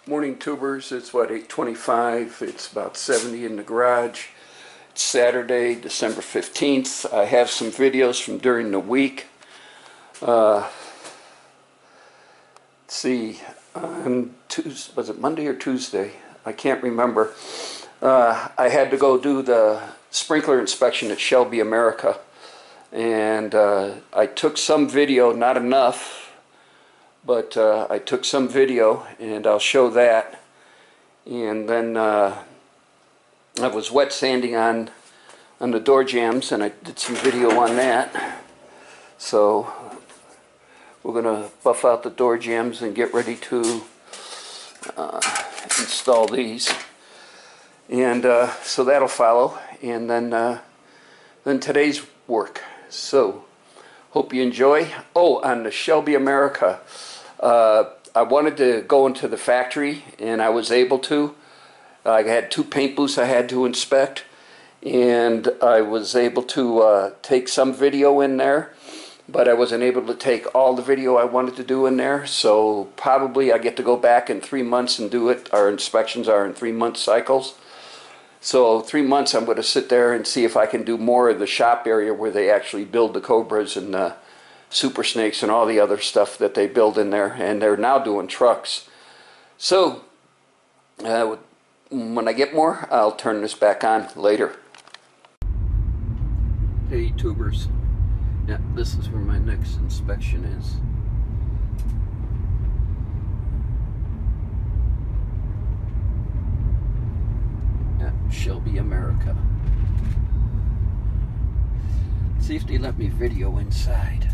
Morning tubers. It's what, 8:25. It's about 70 in the garage. It's Saturday, December 15th. I have some videos from during the week. Let's see, on Tuesday, was it Monday or Tuesday? I can't remember. I had to go do the sprinkler inspection at Shelby America, and I took some video, not enough, but I took some video, and I'll show that. And then I was wet sanding on the door jambs, and I did some video on that. So we're going to buff out the door jambs and get ready to install these. And so that'll follow, and then today's work. So hope you enjoy. Oh, on the Shelby America, I wanted to go into the factory, and I was able to. I had 2 paint booths I had to inspect, and I was able to take some video in there, but I wasn't able to take all the video I wanted to do in there. So probably I get to go back in 3 months and do it. Our inspections are in 3-month cycles. So 3 months I'm going to sit there and see if I can do more of the shop area where they actually build the Cobras and the Super Snakes and all the other stuff that they build in there. And they're now doing trucks. So when I get more, I'll turn this back on later. Hey tubers. Yeah, this is where my next inspection is. Shelby America. See if they let me video inside.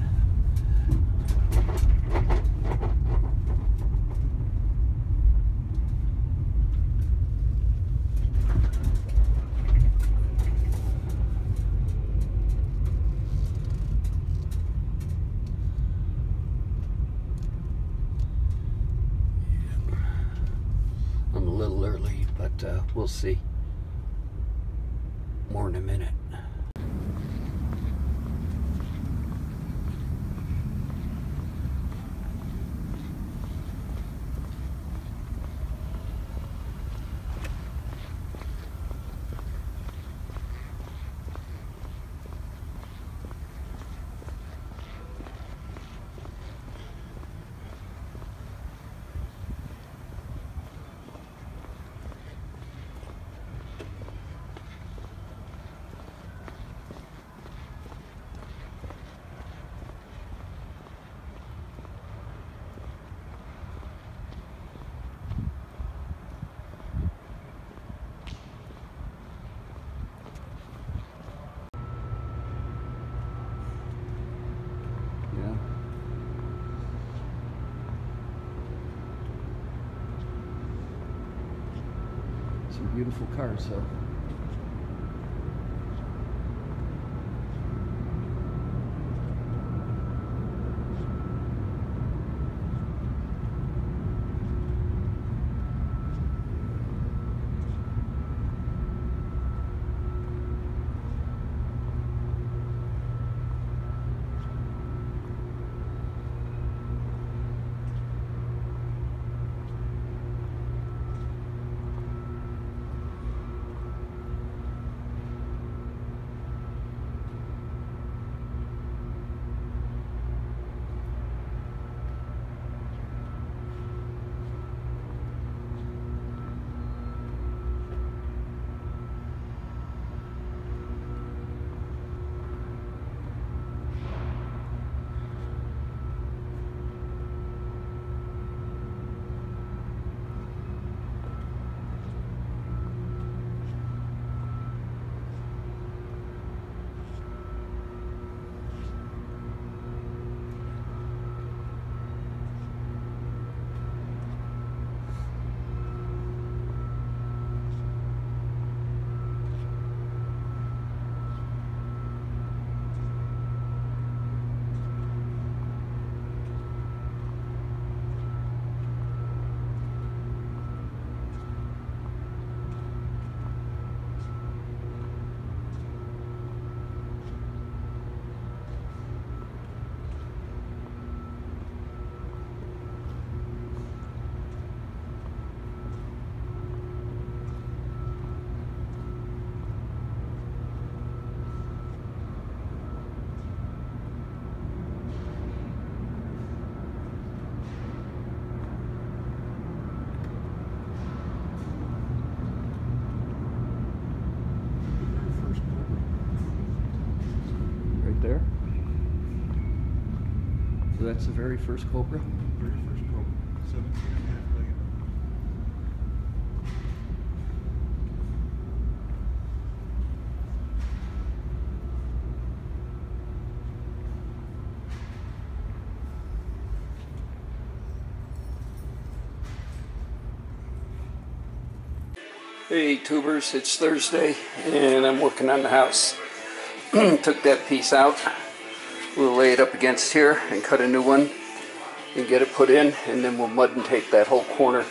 I'm a little early, but we'll see. More in a minute. Some beautiful cars, though. that's the very first Cobra? Very first Cobra, 17.5 million. Hey tubers, it's Thursday and I'm working on the house. Took that piece out. We'll lay it up against here and cut a new one and get it put in, and then we'll mud and tape that whole corner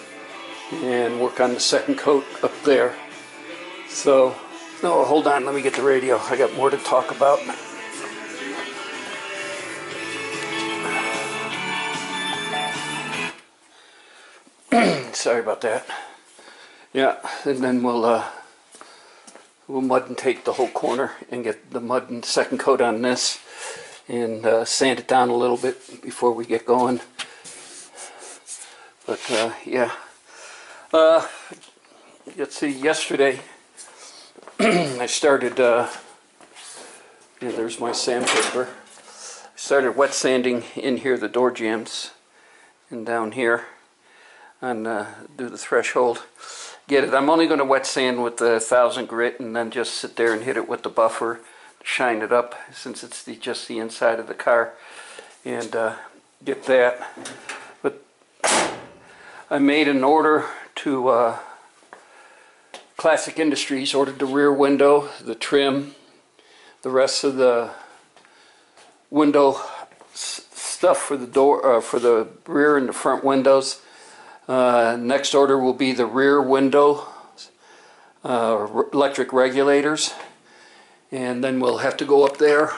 and work on the second coat up there. So, no, hold on, let me get the radio. I got more to talk about. Sorry about that. Yeah, and then we'll mud and tape the whole corner and get the mud and second coat on this and sand it down a little bit before we get going. But yeah, let's see, yesterday I started, yeah, there's my sandpaper. I started wet sanding in here the door jambs and down here and do the threshold. Get it. I'm only going to wet sand with the 1000 grit and then just sit there and hit it with the buffer, shine it up since it's just the inside of the car, and get that. But I made an order to Classic Industries, ordered the rear window, the trim, the rest of the window stuff for the door, for the rear and the front windows. Next order will be the rear window electric regulators, and then we'll have to go up there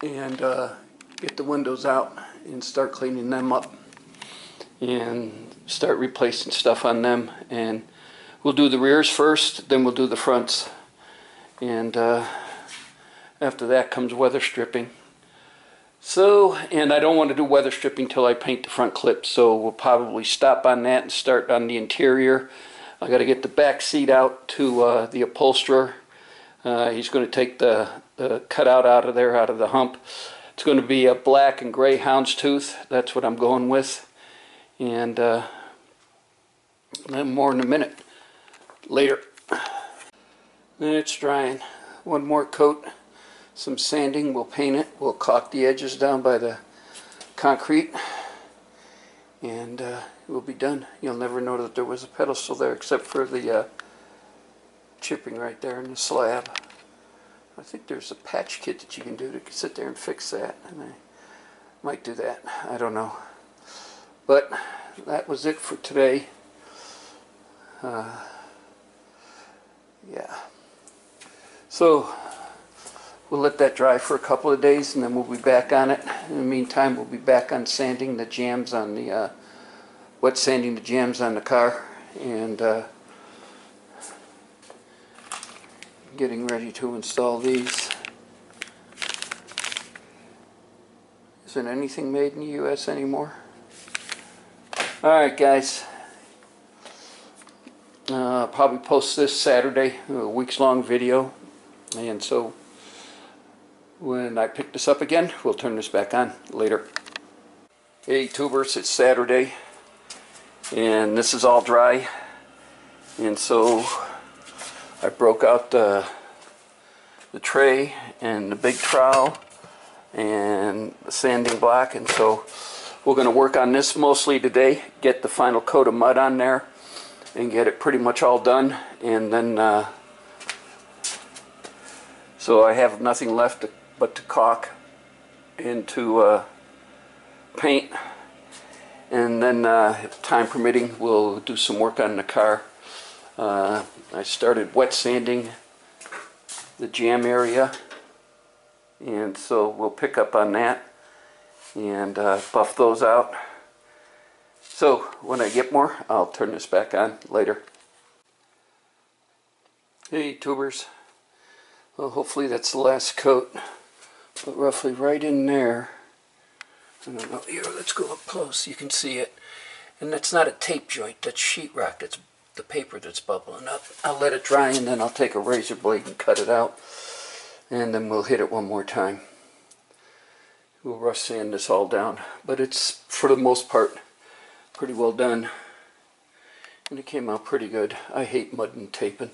and get the windows out and start cleaning them up and start replacing stuff on them. And we'll do the rears first, then we'll do the fronts, and after that comes weather stripping. So, and I don't want to do weather stripping till I paint the front clips, so we'll probably stop on that and start on the interior. I got to get the back seat out to the upholsterer. He's going to take the cutout out of there, out of the hump. It's going to be a black and gray houndstooth. That's what I'm going with. And more in a minute. Later. It's drying. One more coat. Some sanding, we'll paint it, we'll caulk the edges down by the concrete, and we'll be done. You'll never know that there was a pedestal there except for the chipping right there in the slab. I think there's a patch kit that you can do to sit there and fix that, and I might do that, I don't know. But that was it for today. Yeah. So we'll let that dry for a couple of days and then we'll be back on it. In the meantime, we'll be back on sanding the jambs on the, wet sanding the jambs on the car, and getting ready to install these. Isn't anything made in the U.S. anymore? Alright guys, I'll probably post this Saturday, a weeks-long video, and so when I pick this up again, we'll turn this back on later. Hey tubers, it's Saturday and this is all dry, and so I broke out the tray and the big trowel and the sanding block, and so we're going to work on this mostly today, get the final coat of mud on there and get it pretty much all done, and then so I have nothing left but to caulk and to paint, and then if time permitting we'll do some work on the car. I started wet sanding the jam area, and so we'll pick up on that and buff those out. So when I get more, I'll turn this back on later. Hey tubers, well, hopefully that's the last coat, but roughly right in there, I don't know, here, let's go up close, you can see it, and that's not a tape joint, that's sheetrock, that's the paper that's bubbling up. I'll let it dry and then I'll take a razor blade and cut it out, and then we'll hit it one more time. We'll rush sand this all down, but it's for the most part pretty well done, and it came out pretty good. I hate mud and taping,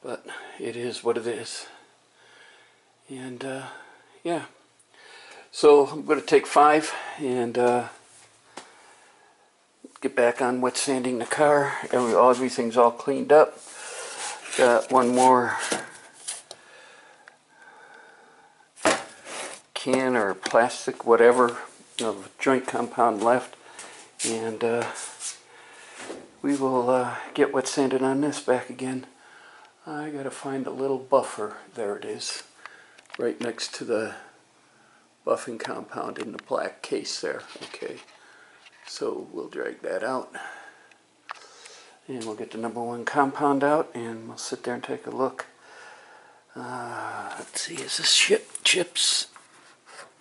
but it is what it is. And yeah, so I'm going to take 5 and get back on wet sanding the car. Everything's all cleaned up. Got one more can or plastic, whatever, of joint compound left, and we will get wet sanded on this back again. I gotta find a little buffer. There it is, right next to the buffing compound in the black case there. Okay, so we'll drag that out and we'll get the #1 compound out and we'll sit there and take a look. Let's see, is this chips?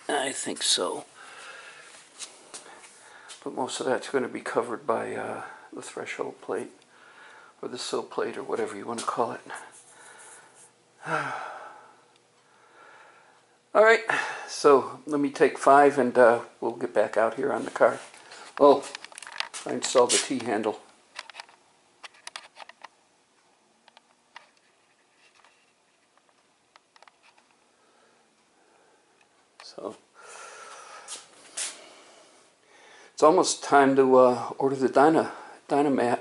I think so, but most of that's going to be covered by the threshold plate or the sill plate or whatever you want to call it. Alright, so let me take 5 and we'll get back out here on the car. Oh, I installed the T-handle. So it's almost time to order the Dynamat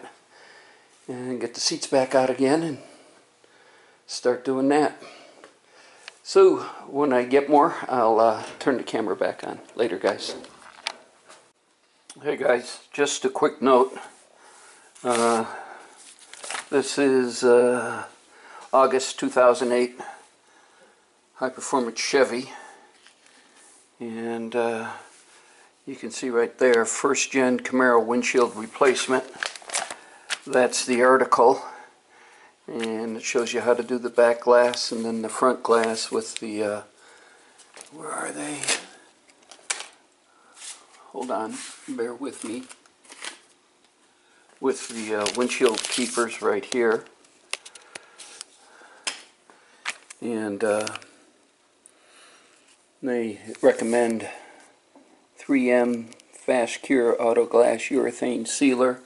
and get the seats back out again and start doing that. So when I get more, I'll turn the camera back on. Later, guys. Hey guys, just a quick note. This is August 2008 High Performance Chevy, and you can see right there, first gen Camaro windshield replacement. That's the article, and it shows you how to do the back glass and then the front glass with the where are they? Hold on, bear with me. With the windshield keepers right here, and they recommend 3M Fast Cure Auto Glass Urethane Sealer,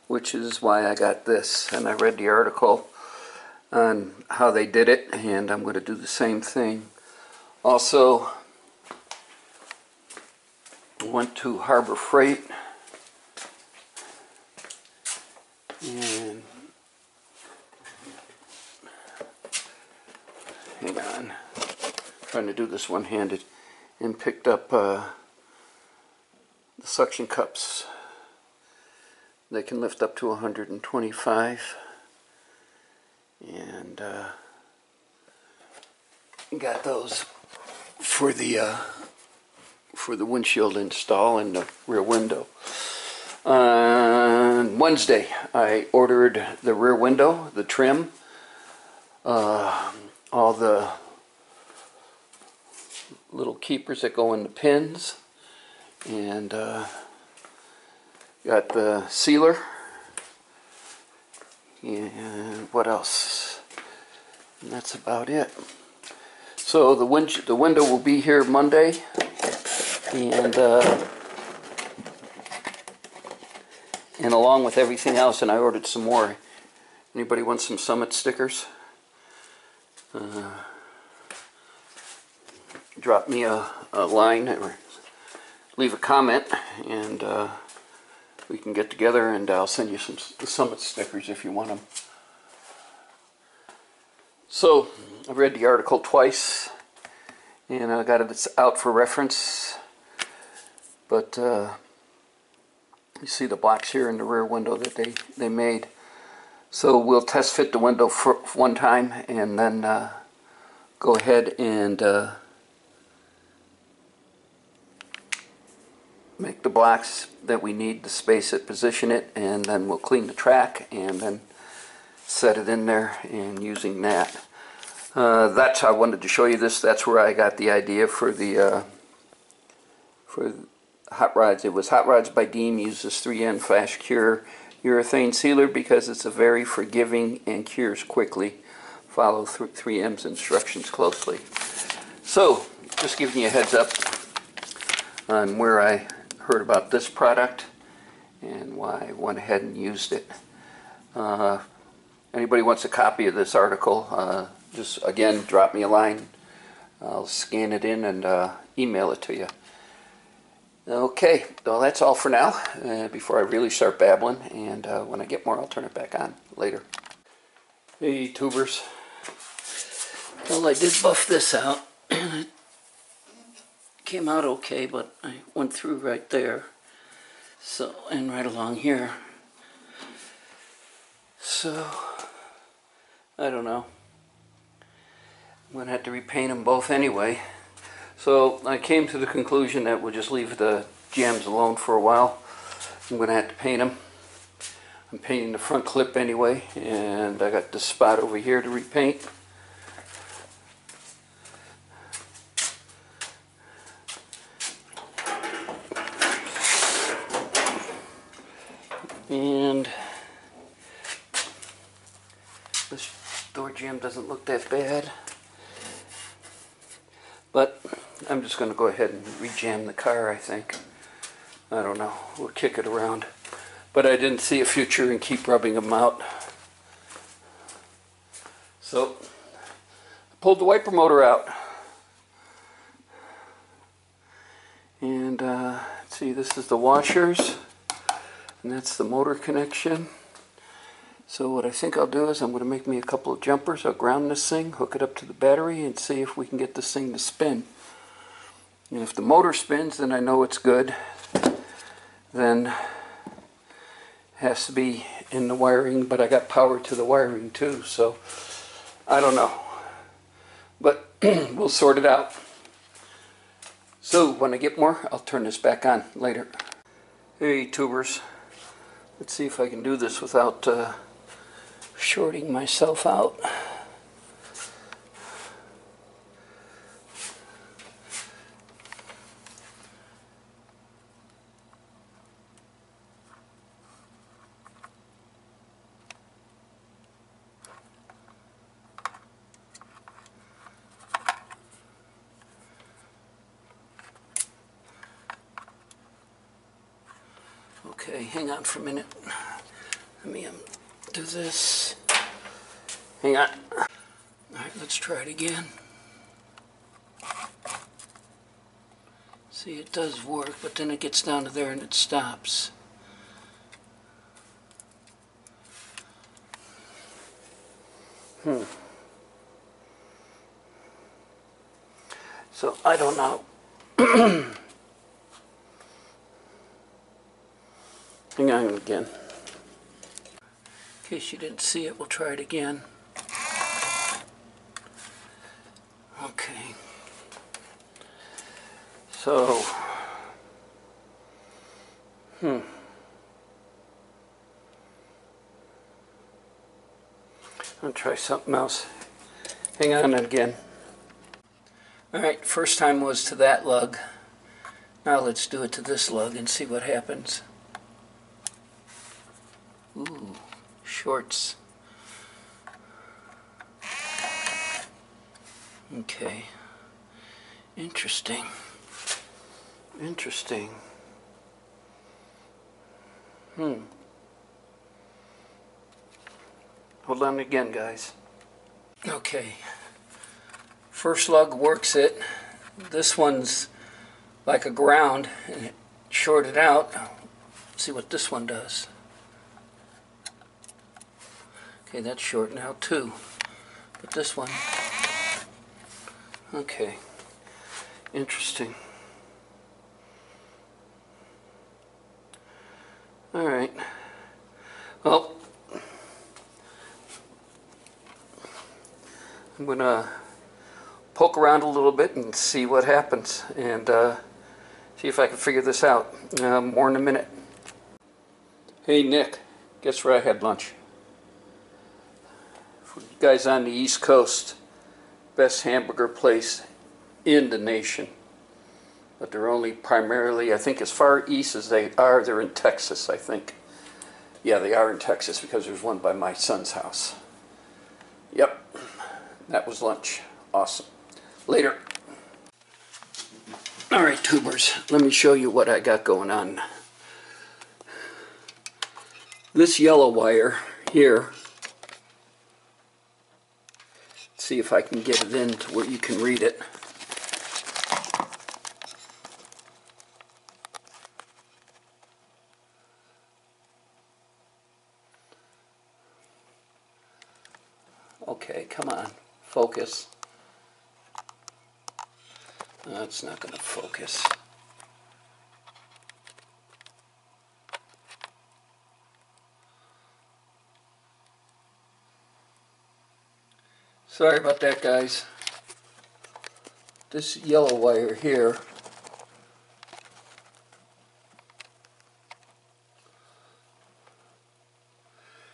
which is why I got this. And I read the article on how they did it, and I'm going to do the same thing. Also, went to Harbor Freight and hang on, trying to do this one-handed, and picked up the suction cups. They can lift up to 125, and got those for the windshield install in the rear window. On Wednesday, I ordered the rear window, the trim, all the little keepers that go in the pins, and got the sealer, and what else? And that's about it. So the window will be here Monday, and along with everything else, and I ordered some more. Anybody want some Summit stickers? Drop me a line or leave a comment, and we can get together, and I'll send you some Summit stickers if you want them. So I read the article twice, and I got it out for reference, but you see the blocks here in the rear window that they made. So we'll test fit the window for one time, and then go ahead and make the blocks that we need to space it, position it, and then we'll clean the track and then set it in there, and using that. That's how I wanted to show you this. That's where I got the idea for the Hot Rods. It was Hot Rods by Dean uses 3M Fast Cure Urethane Sealer because it's a very forgiving and cures quickly. Follow 3M's instructions closely. So, just giving you a heads up. on where I heard about this product and why I went ahead and used it. Anybody wants a copy of this article, just again drop me a line. I'll scan it in and email it to you. Okay, well that's all for now, before I really start babbling, and when I get more I'll turn it back on later. Hey tubers, well I did buff this out. It came out okay, but I went through right there, so, and right along here. So, I don't know. I'm going to have to repaint them both anyway. So I came to the conclusion that we'll just leave the jambs alone for a while. I'm going to have to paint them. I'm painting the front clip anyway, and I got this spot over here to repaint. And this door jamb doesn't look that bad, but I'm just going to go ahead and re-jam the car, I think. I don't know, we'll kick it around. But I didn't see a future in keep rubbing them out. So, I pulled the wiper motor out. And, see, this is the washers. And that's the motor connection. So what I think I'll do is I'm going to make me a couple of jumpers. I'll ground this thing, hook it up to the battery, and see if we can get this thing to spin. And if the motor spins, then I know it's good. Then it has to be in the wiring, but I got power to the wiring too, so I don't know. But we'll sort it out. So when I get more, I'll turn this back on later. Hey tubers, let's see if I can do this without shorting myself out. Okay, hang on for a minute. Let me do this. Hang on. Alright, let's try it again. See, it does work, but then it gets down to there and it stops. So, I don't know. Hang on again. In case you didn't see it, we'll try it again. Okay. So, I'll try something else. Hang on again. Alright, first time was to that lug. Now let's do it to this lug and see what happens. Ooh, shorts. Okay. Interesting. Interesting. Hold on again, guys. Okay. First lug works it. This one's like a ground and it shorted out. Let's see what this one does. Okay, that's short now too. But this one, okay, interesting. All right. Well, I'm gonna poke around a little bit and see what happens, and see if I can figure this out. More in a minute. Hey Nick, guess where I had lunch? For you guys on the East Coast, best hamburger place in the nation. But they're only primarily, I think, as far east as they are, they're in Texas, I think. Yeah, they are in Texas because there's one by my son's house. Yep, that was lunch. Awesome. Later. All right, tubers, let me show you what I got going on. This yellow wire here, see if I can get it in to where you can read it. Okay, come on, focus. No, it's not going to focus. Sorry about that, guys. This yellow wire here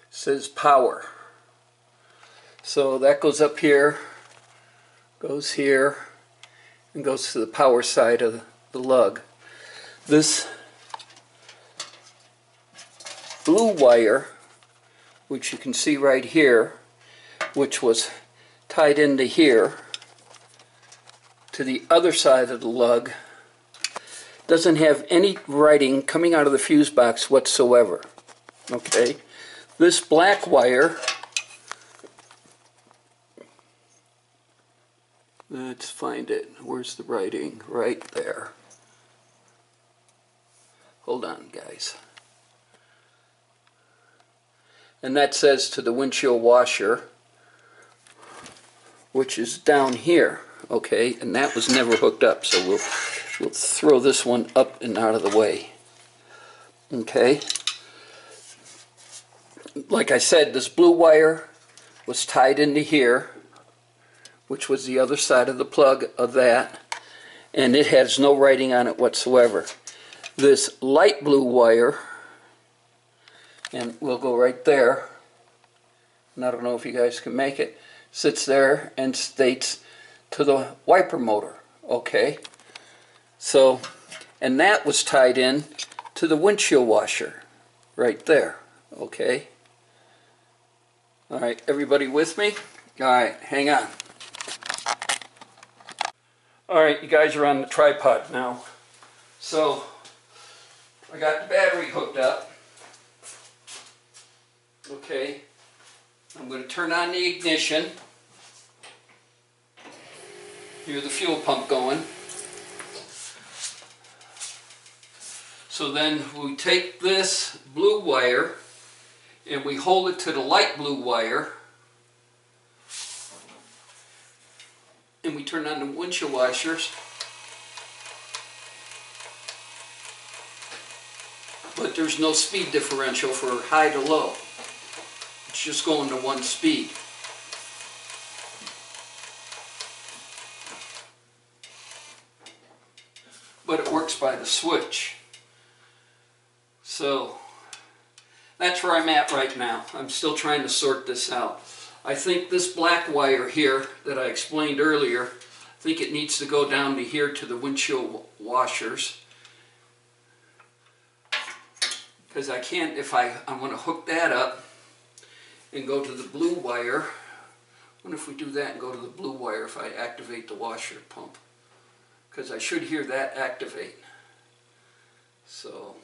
says power. So that goes up here, goes here, and goes to the power side of the lug. This blue wire, which you can see right here, which was tied into here to the other side of the lug, doesn't have any writing coming out of the fuse box whatsoever. Okay, this black wire, let's find it. Where's the writing? Right there. Hold on, guys. And that says to the windshield washer, which is down here, okay? And that was never hooked up, so we'll throw this one up and out of the way. Okay? Like I said, this blue wire was tied into here, which was the other side of the plug of that, and it has no writing on it whatsoever. This light blue wire, and we'll go right there, and I don't know if you guys can make it, sits there and states to the wiper motor, okay? So, and that was tied in to the windshield washer, right there, okay? All right, everybody with me? All right, hang on. All right, you guys are on the tripod now. So, I got the battery hooked up. Okay, I'm going to turn on the ignition. Hear the fuel pump going. So then we take this blue wire and we hold it to the light blue wire, and we turn on the windshield washers. But there's no speed differential for high to low. It's just going to one speed. But it works by the switch. So that's where I'm at right now. I'm still trying to sort this out. I think this black wire here that I explained earlier, I think it needs to go down to here to the windshield washers. Because I can't, if I'm going to hook that up and go to the blue wire. I wonder if we do that and go to the blue wire if I activate the washer pump. Because I should hear that activate. So,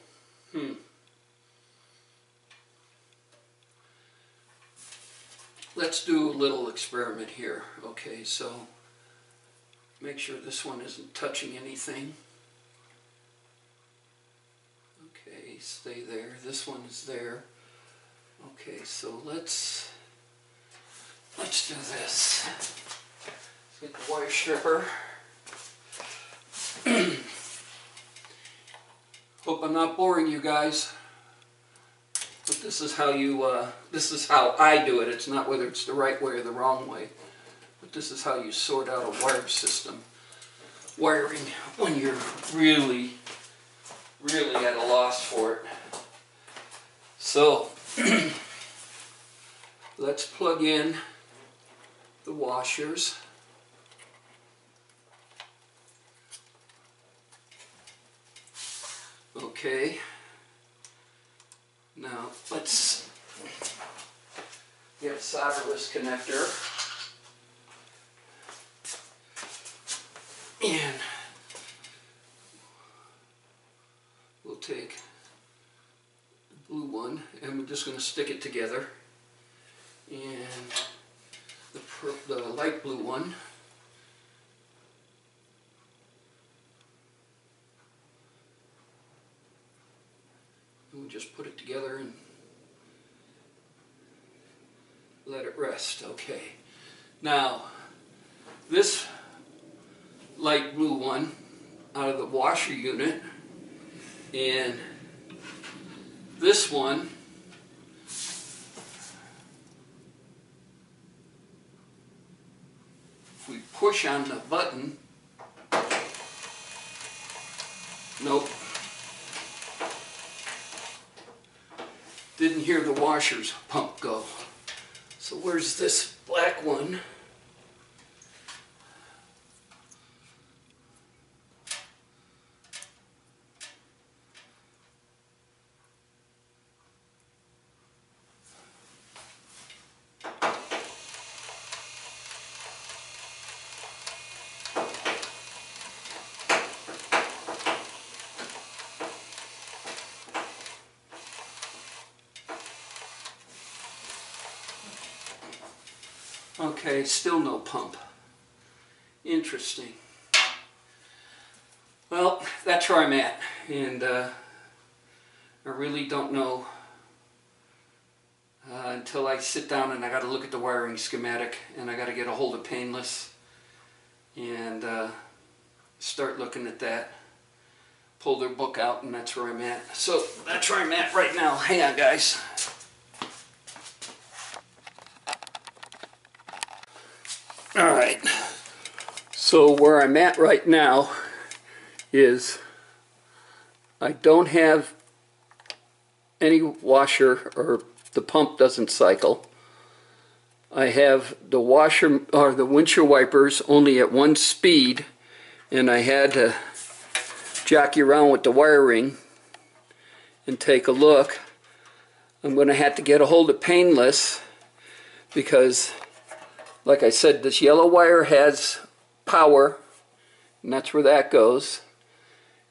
let's do a little experiment here. Okay, so make sure this one isn't touching anything. Okay, stay there. This one is there. Okay, so let's do this. Let's get the wire stripper. Hope I'm not boring you guys, but this is how this is how I do it. It's not whether it's the right way or the wrong way, but this is how you sort out a wire system. Wiring when you're really at a loss for it. So let's plug in the washers. Okay, now let's get a solderless connector and one, and we're just going to stick it together. And the light blue one. And we just put it together and let it rest. Okay. Now, this light blue one out of the washer unit, and this one if we push on the button, nope, didn't hear the washer's pump go. So where's this black one? Okay, still no pump. Interesting. Well, that's where I'm at, and I really don't know until I sit down and I got to look at the wiring schematic, and I got to get a hold of Painless and start looking at that. Pull their book out, and that's where I'm at. So that's where I'm at right now. Hang on, guys. Alright, so where I'm at right now is I don't have any washer, or the pump doesn't cycle. I have the washer or the windshield wipers only at one speed, and I had to jockey around with the wiring and take a look. I'm going to have to get a hold of Painless because, like I said, this yellow wire has power, and that's where that goes.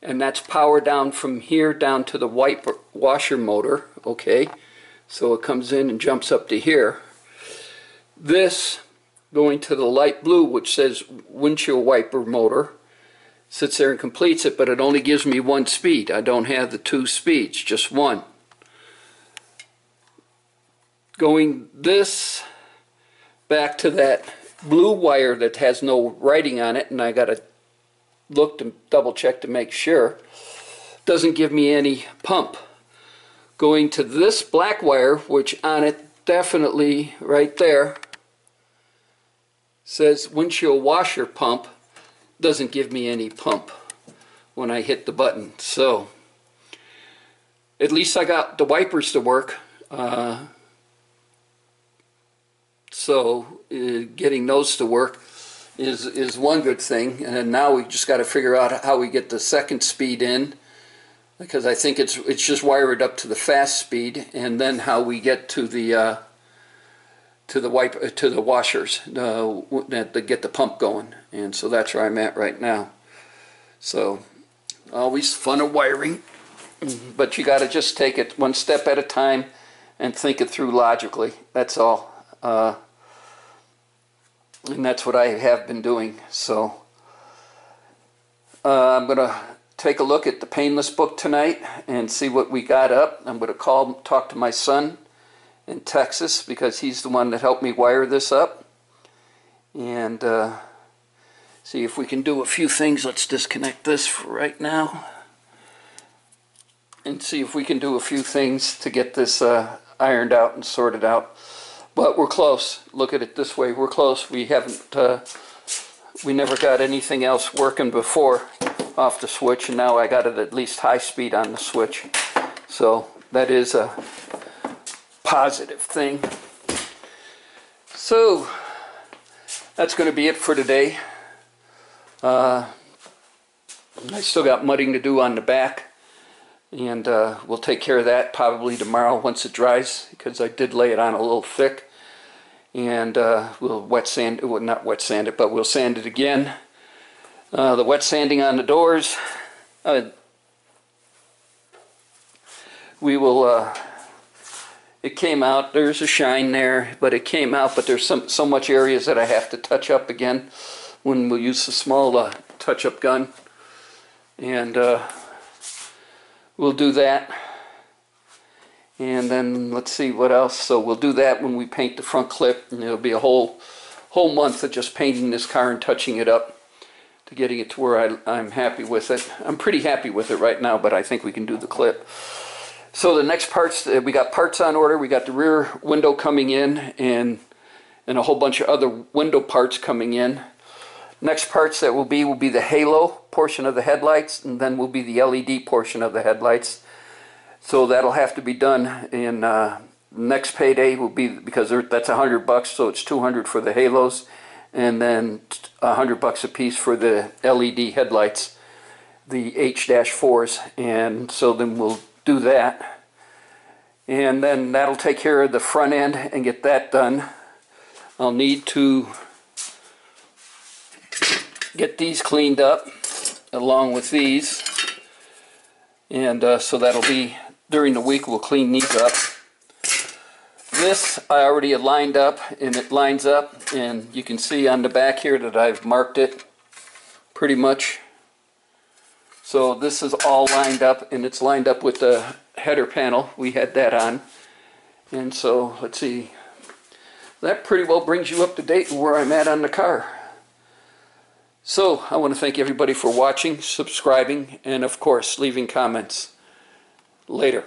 And that's power down from here down to the wiper washer motor, okay? So it comes in and jumps up to here. This going to the light blue, which says windshield wiper motor, sits there and completes it, but it only gives me one speed. I don't have the two speeds, just one. Going this back to that blue wire that has no writing on it, and I got to look to double check to make sure, doesn't give me any pump. Going to this black wire, which on it definitely right there says windshield washer pump, doesn't give me any pump when I hit the button. So at least I got the wipers to work. Getting those to work is one good thing, and now we just got to figure out how we get the second speed in, because I think it's just wired up to the fast speed, and then how we get to the washers to get the pump going. And so that's where I'm at right now. So always fun of wiring, but you got to just take it one step at a time and think it through logically. That's all. And that's what I have been doing. So I'm going to take a look at the Painless book tonight and see what we got up. I'm going to talk to my son in Texas, because he's the one that helped me wire this up, and see if we can do a few things. Let's disconnect this for right now and see if we can do a few things to get this ironed out and sorted out. But we're close. Look at it this way. We're close. We never got anything else working before off the switch, and now I got it at least high speed on the switch. So that is a positive thing. So that's going to be it for today. I still got mudding to do on the back, and we'll take care of that probably tomorrow once it dries, because I did lay it on a little thick, and we'll wet sand it, well, not wet sand it, but we'll sand it again. The wet sanding on the doors, we will it came out. There's a shine there, but it came out. But there's so much areas that I have to touch up again when we'll use the small touch-up gun. And we'll do that. And then let's see what else. So we'll do that when we paint the front clip, and it'll be a whole month of just painting this car and touching it up to getting it to where I'm happy with it. I'm pretty happy with it right now, but I think we can do the clip. So the next parts, we got parts on order. We got the rear window coming in and a whole bunch of other window parts coming in. Next parts that will be the halo portion of the headlights, and then will be the LED portion of the headlights. So that'll have to be done in next payday will be, because that's $100, so it's $200 for the halos, and then $100 a piece for the LED headlights, the H-4s, and so then we'll do that, and then that'll take care of the front end and get that done. I'll need to get these cleaned up along with these, and so that'll be during the week. We'll clean these up. This I already lined up, and it lines up, and you can see on the back here that I've marked it pretty much. So this is all lined up, and it's lined up with the header panel. We had that on. And so, let's see. That pretty well brings you up to date with where I'm at on the car. So, I want to thank everybody for watching, subscribing, and of course, leaving comments. Later.